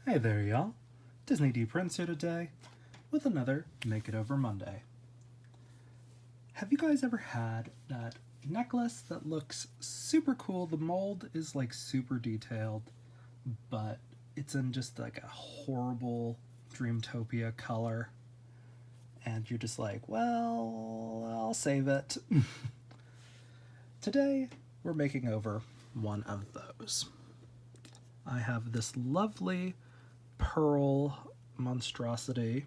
Hey there, y'all. Disney D Prince here today with another Make It Over Monday. Have you guys ever had that necklace that looks super cool? The mold is like super detailed, but it's in just like a horrible Dreamtopia color. And you're just like, well, I'll save it. Today, we're making over one of those. I have this lovely pearl monstrosity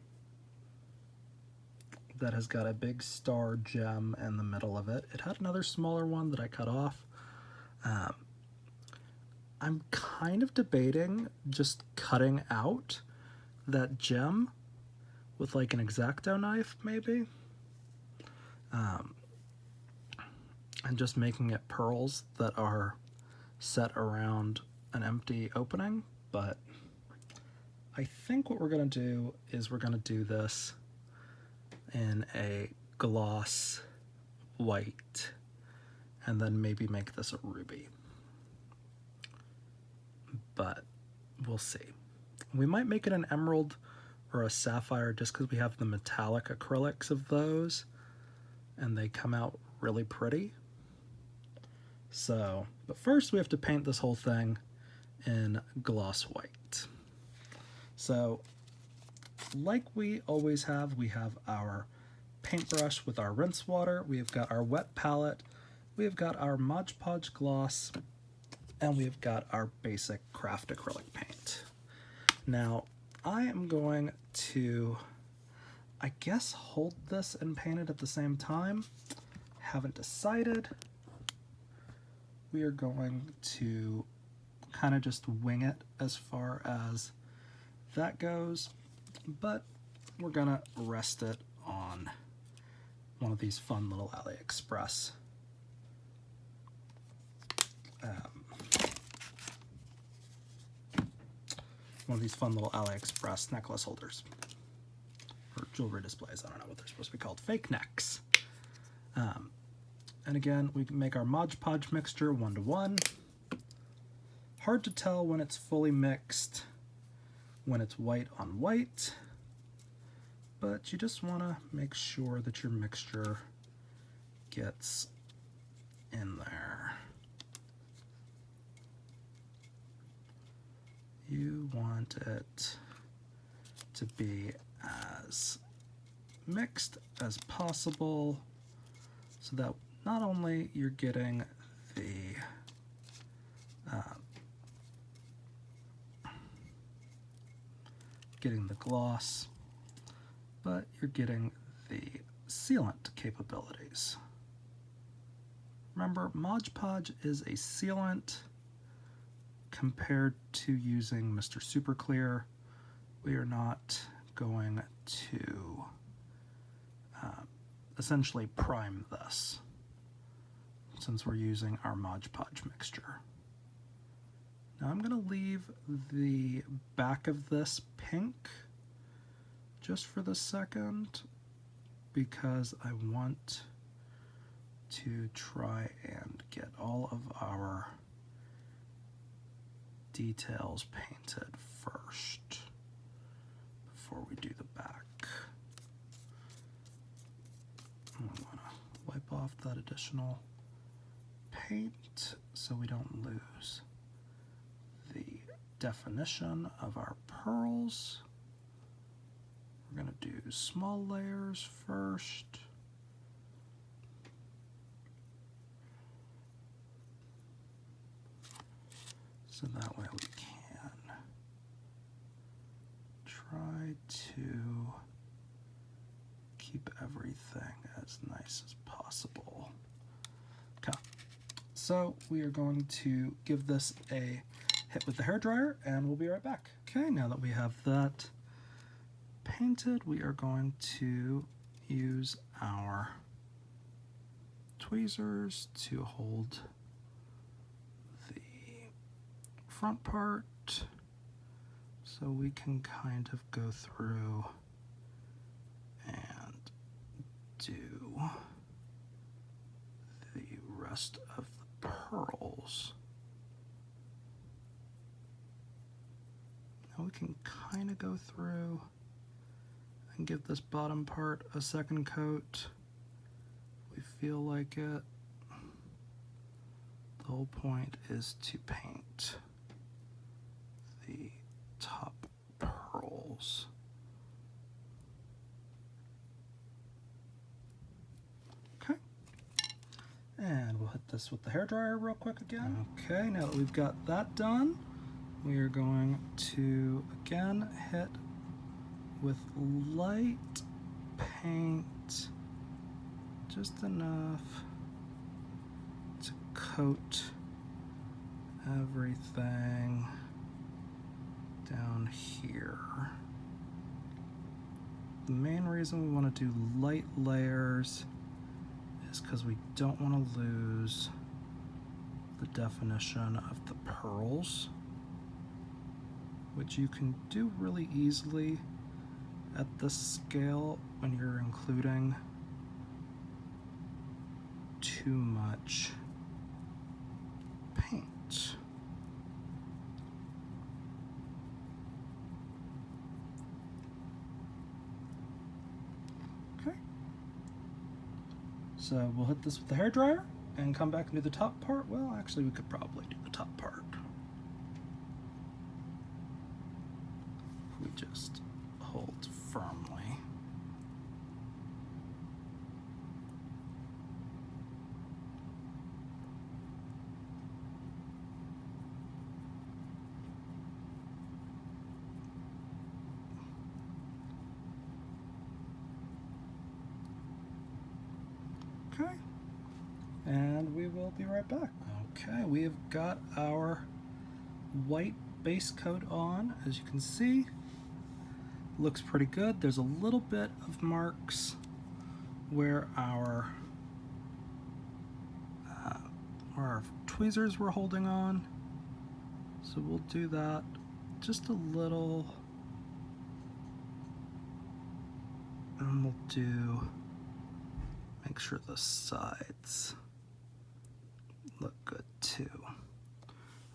that has got a big star gem in the middle of it. It had another smaller one that I cut off. I'm kind of debating just cutting out that gem with like an X-Acto knife maybe, and just making it pearls that are set around an empty opening. But I think what we're going to do is we're going to do this in a gloss white and then maybe make this a ruby. But we'll see. We might make it an emerald or a sapphire just because we have the metallic acrylics of those and they come out really pretty. So, but first we have to paint this whole thing in gloss white. So, like we always have, we have our paintbrush with our rinse water, we have got our wet palette, we have got our Mod Podge gloss, and we've got our basic craft acrylic paint. Now, I am going to, I guess, hold this and paint it at the same time. Haven't decided. We are going to kind of just wing it as far as that goes, but we're gonna rest it on one of these fun little AliExpress necklace holders or jewelry displays. I don't know what they're supposed to be called. Fake necks. And again, we can make our Mod Podge mixture 1:1. Hard to tell when it's fully mixed, when it's white on white, but you just want to make sure that your mixture gets in there. You want it to be as mixed as possible so that not only you're getting the gloss, but you're getting the sealant capabilities. Remember, Mod Podge is a sealant compared to using Mr. Super Clear. We are not going to essentially prime this since we're using our Mod Podge mixture. Now I'm going to leave the back of this pink just for the second because I want to try and get all of our details painted first before we do the back. I want to wipe off that additional paint so we don't lose the definition of our pearls. We're going to do small layers first. So that way we can try to keep everything as nice as possible. Okay, so we are going to give this a hit with the hairdryer and we'll be right back. Okay, now that we have that painted, we are going to use our tweezers to hold the front part so we can kind of go through and do the rest of the pearls. Now we can kind of go through and give this bottom part a second coat. We feel like it. The whole point is to paint the top pearls. Okay. And we'll hit this with the hairdryer real quick again. Okay, now that we've got that done, we are going to again hit with light paint, just enough to coat everything down here. The main reason we want to do light layers is because we don't want to lose the definition of the pearls, which you can do really easily at this scale when you're including too much paint. Okay. So we'll hit this with the hairdryer and come back and do the top part. Well, actually we could probably do the top part. We just hold firmly. Okay, and we will be right back. Okay, we have got our white base coat on, as you can see. Looks pretty good. There's a little bit of marks where our tweezers were holding on, so we'll do that just a little, and we'll do, make sure the sides look good too.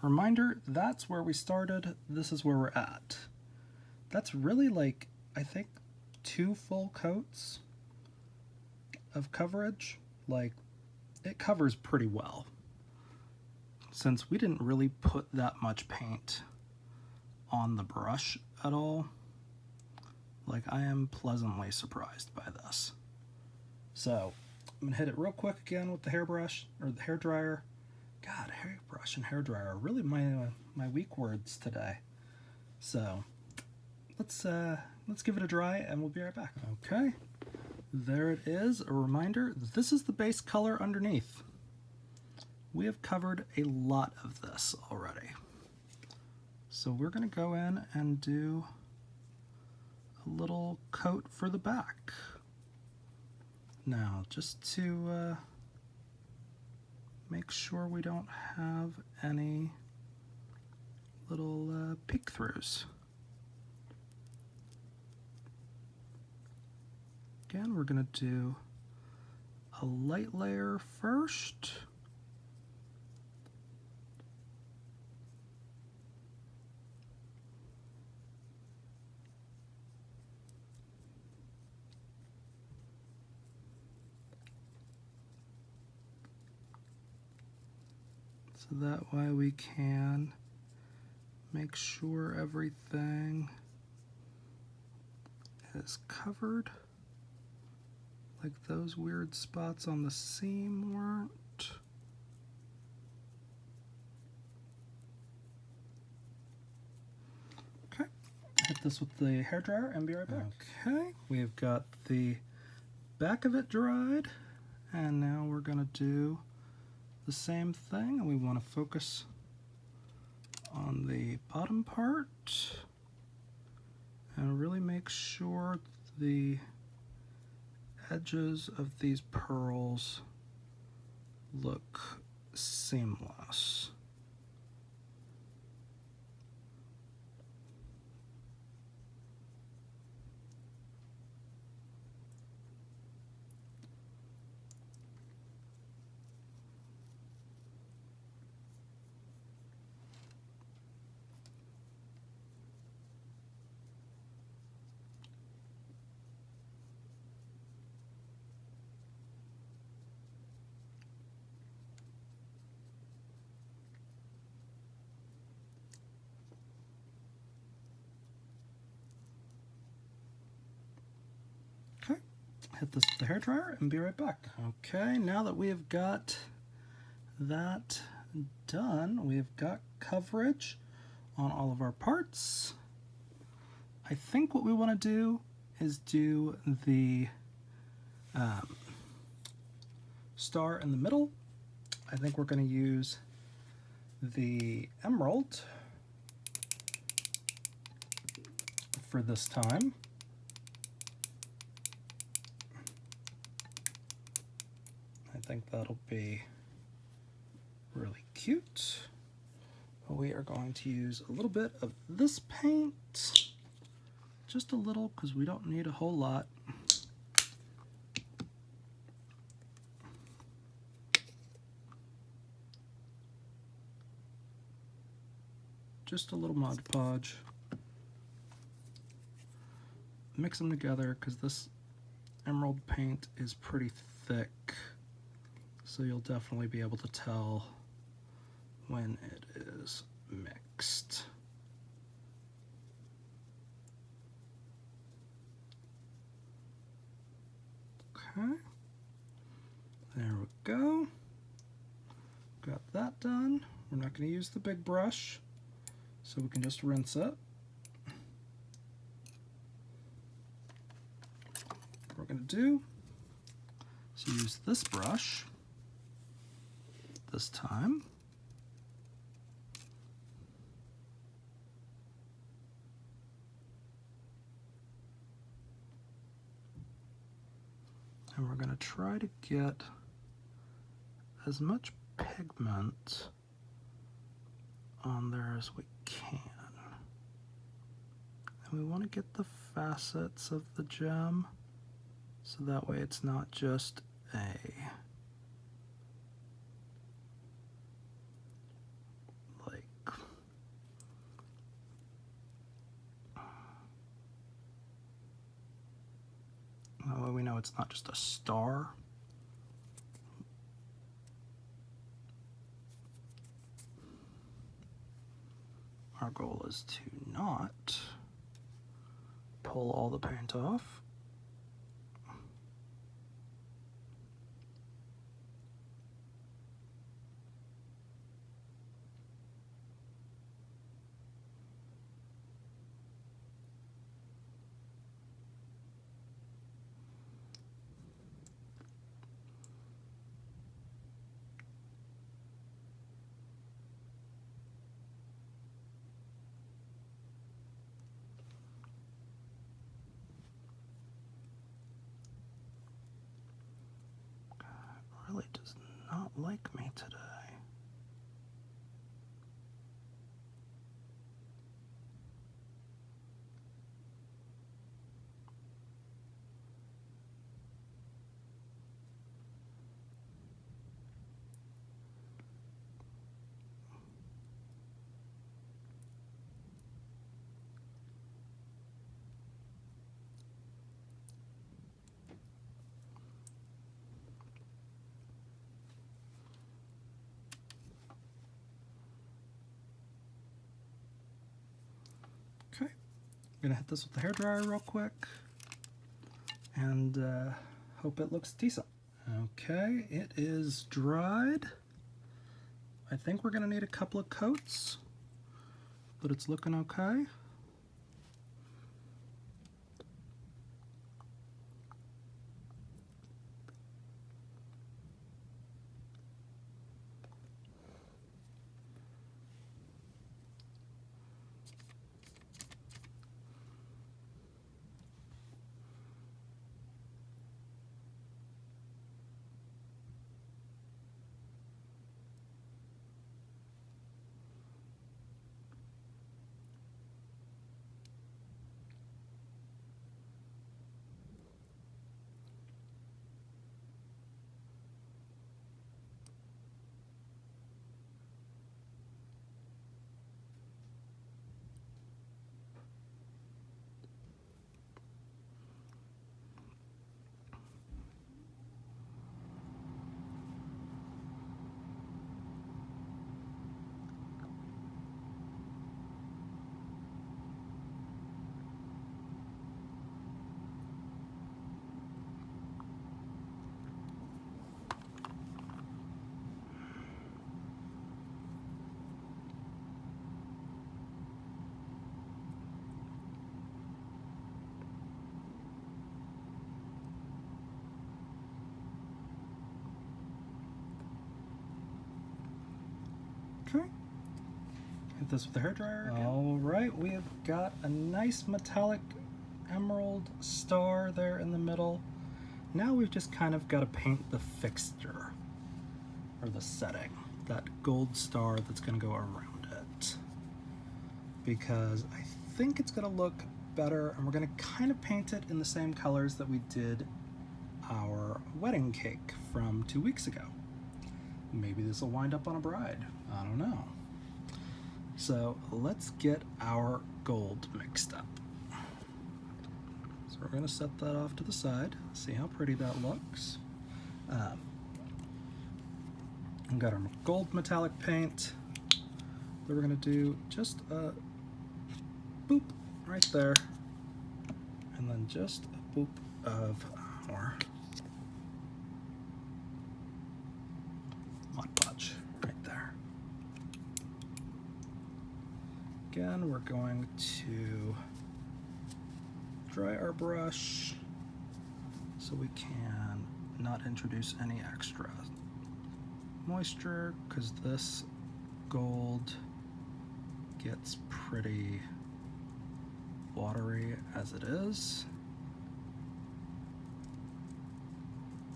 Reminder, that's where we started, this is where we're at. That's really like, I think, 2 full coats of coverage. Like, it covers pretty well, since we didn't really put that much paint on the brush at all. Like, I am pleasantly surprised by this. So I'm gonna hit it real quick again with the hairbrush, or the hairdryer. God, hairbrush and hairdryer are really my weak words today. So let's give it a dry and we'll be right back. Okay, there it is. A reminder, this is the base color underneath. We have covered a lot of this already. So we're gonna go in and do a little coat for the back. Now, just to make sure we don't have any little peek throughs. Again, we're going to do a light layer first. So that way we can make sure everything is covered. Like those weird spots on the seam weren't. Okay, hit this with the hairdryer and be right back. Okay, we've got the back of it dried, and now we're gonna do the same thing, and we want to focus on the bottom part and really make sure the edges of these pearls look seamless. hit this with the hairdryer and be right back. Okay, now that we have got that done, we've got coverage on all of our parts. I think what we want to do is do the star in the middle. I think we're going to use the emerald for this time. I think that'll be really cute. We are going to use a little bit of this paint, just a little, because we don't need a whole lot. Just a little Mod Podge. Mix them together because this emerald paint is pretty thick, so you'll definitely be able to tell when it is mixed. Okay, there we go. Got that done. We're not going to use the big brush, so we can just rinse it. What we're going to do is use this brush this time. And we're going to try to get as much pigment on there as we can. And we want to get the facets of the gem, so that way it's not just a that way we know it's not just a star. Our goal is to not pull all the paint off. Really does not like me today. Okay, I'm gonna hit this with the hairdryer real quick and hope it looks decent. Okay, it is dried. I think we're gonna need a couple of coats, but it's looking okay. Hit this with the hairdryer again. All right, we have got a nice metallic emerald star there in the middle. Now we've just kind of got to paint the fixture, or the setting, that gold star that's going to go around it. Because I think it's going to look better, and we're going to kind of paint it in the same colors that we did our wedding cake from 2 weeks ago. Maybe this will wind up on a bride. I don't know. So let's get our gold mixed up. So we're going to set that off to the side, see how pretty that looks. We've got our gold metallic paint that we're going to do just a boop right there, and then just a boop of our Mod Podge right there. Again, we're going to dry our brush so we can not introduce any extra moisture, because this gold gets pretty watery as it is.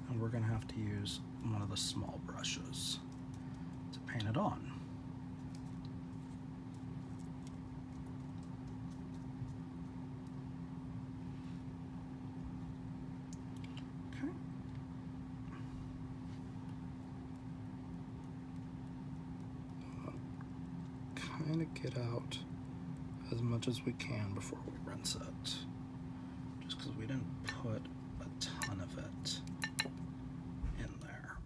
And we're going to have to use one of the small brushes to paint it on. Okay. Kind of get out as much as we can before we rinse it, just because we didn't put a ton of it in there.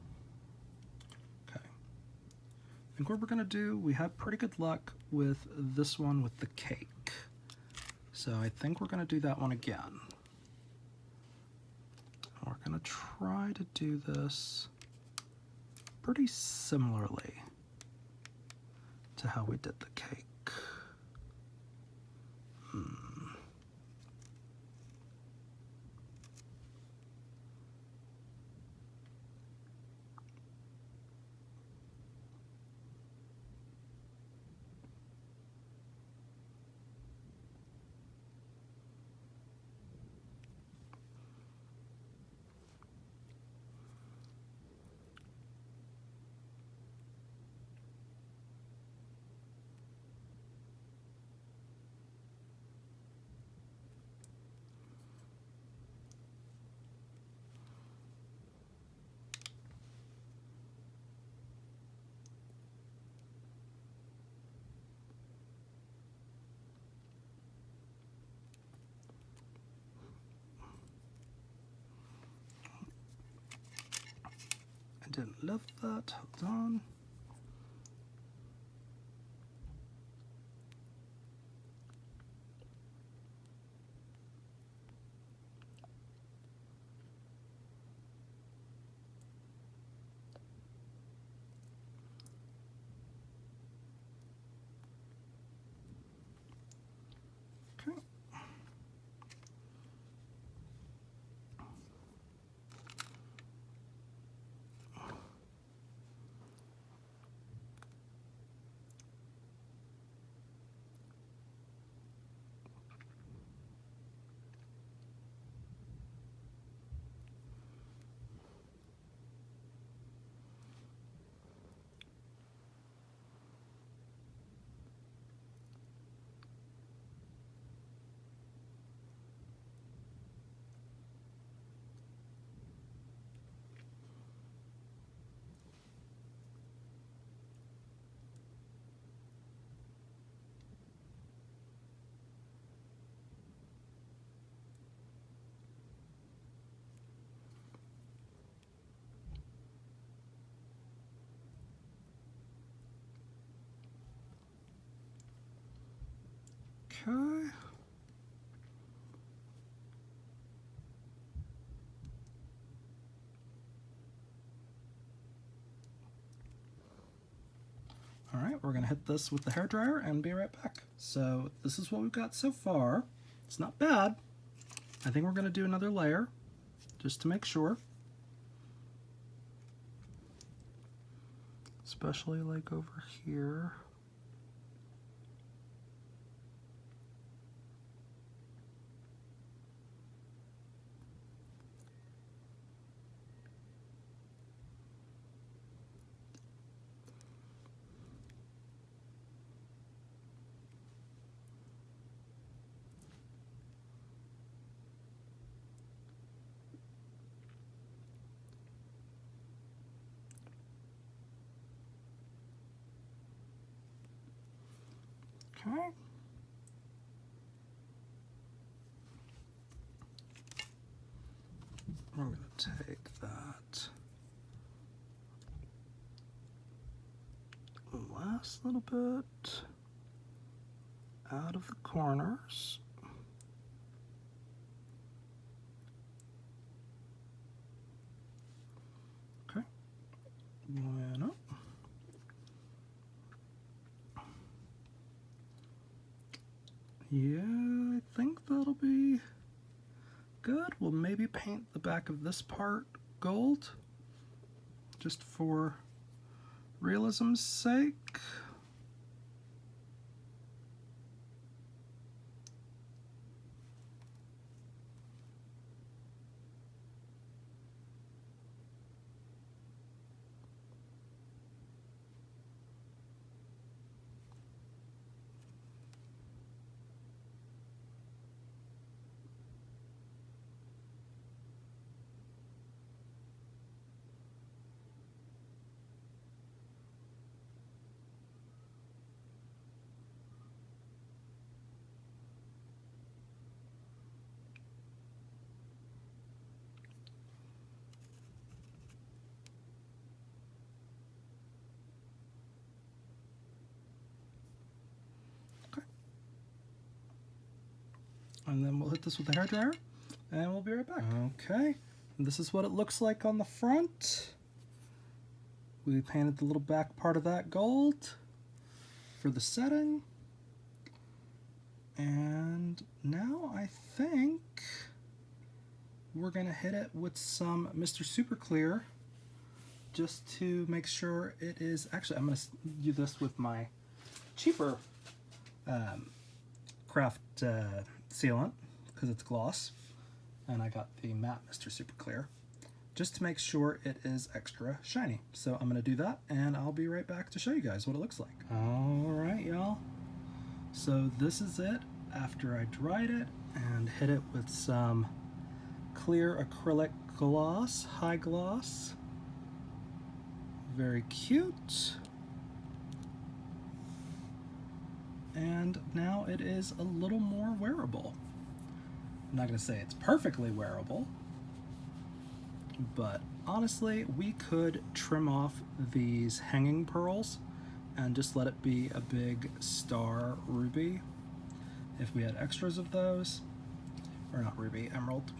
Okay. I think what we're going to do, we had pretty good luck with this one with the cake, so I think we're going to do that one again. We're going to try to do this pretty similarly to how we did the cake. Didn't love that. Hold on. Okay. Okay. All right, we're gonna hit this with the hairdryer and be right back. So this is what we've got so far. It's not bad. I think we're gonna do another layer just to make sure. Especially like over here. Okay. I'm going to take that last little bit out of the corners. Okay. Bueno. Yeah, I think that'll be good. We'll maybe paint the back of this part gold, just for realism's sake. And then we'll hit this with a hairdryer, and we'll be right back. Okay, and this is what it looks like on the front. We painted the little back part of that gold for the setting. And now I think we're gonna hit it with some Mr. Super Clear just to make sure it is, actually I'm gonna do this with my cheaper craft sealant because it's gloss, and I got the matte Mr. Super Clear just to make sure it is extra shiny. So I'm gonna do that, and I'll be right back to show you guys what it looks like. All right, y'all. So this is it after I dried it and hit it with some clear acrylic gloss, high gloss. Very cute. And now it is a little more wearable. I'm not going to say it's perfectly wearable, but honestly, we could trim off these hanging pearls and just let it be a big star ruby if we had extras of those, or not ruby, emerald,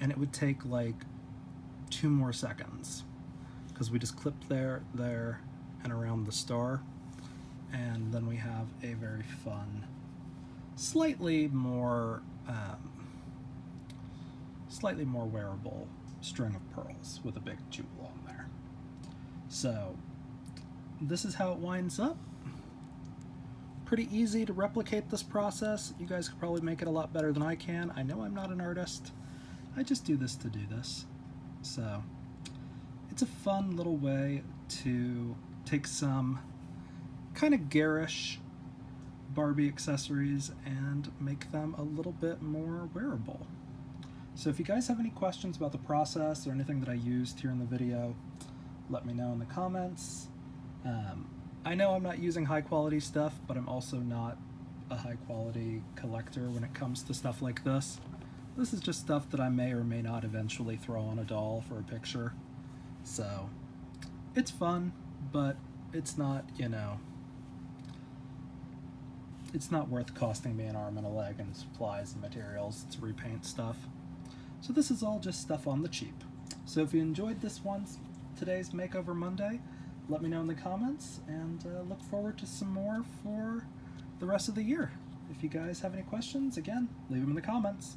and it would take like 2 more seconds because we just clipped there, and around the star, and then we have a very fun, slightly more wearable string of pearls with a big jewel on there. So this is how it winds up. Pretty easy to replicate this process. You guys could probably make it a lot better than I can. I know I'm not an artist. I just do this to do this. So it's a fun little way to take some kind of garish Barbie accessories and make them a little bit more wearable. So if you guys have any questions about the process or anything that I used here in the video, let me know in the comments. I know I'm not using high quality stuff, but I'm also not a high quality collector when it comes to stuff like this. This is just stuff that I may or may not eventually throw on a doll for a picture. So it's fun, but it's not, you know, it's not worth costing me an arm and a leg and supplies and materials to repaint stuff. So this is all just stuff on the cheap. So if you enjoyed this one, today's Makeover Monday, let me know in the comments, and look forward to some more for the rest of the year. If you guys have any questions, again, leave them in the comments.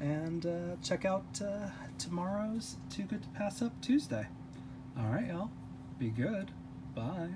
And check out tomorrow's Too Good to Pass Up Tuesday. All right, y'all. Be good. Bye.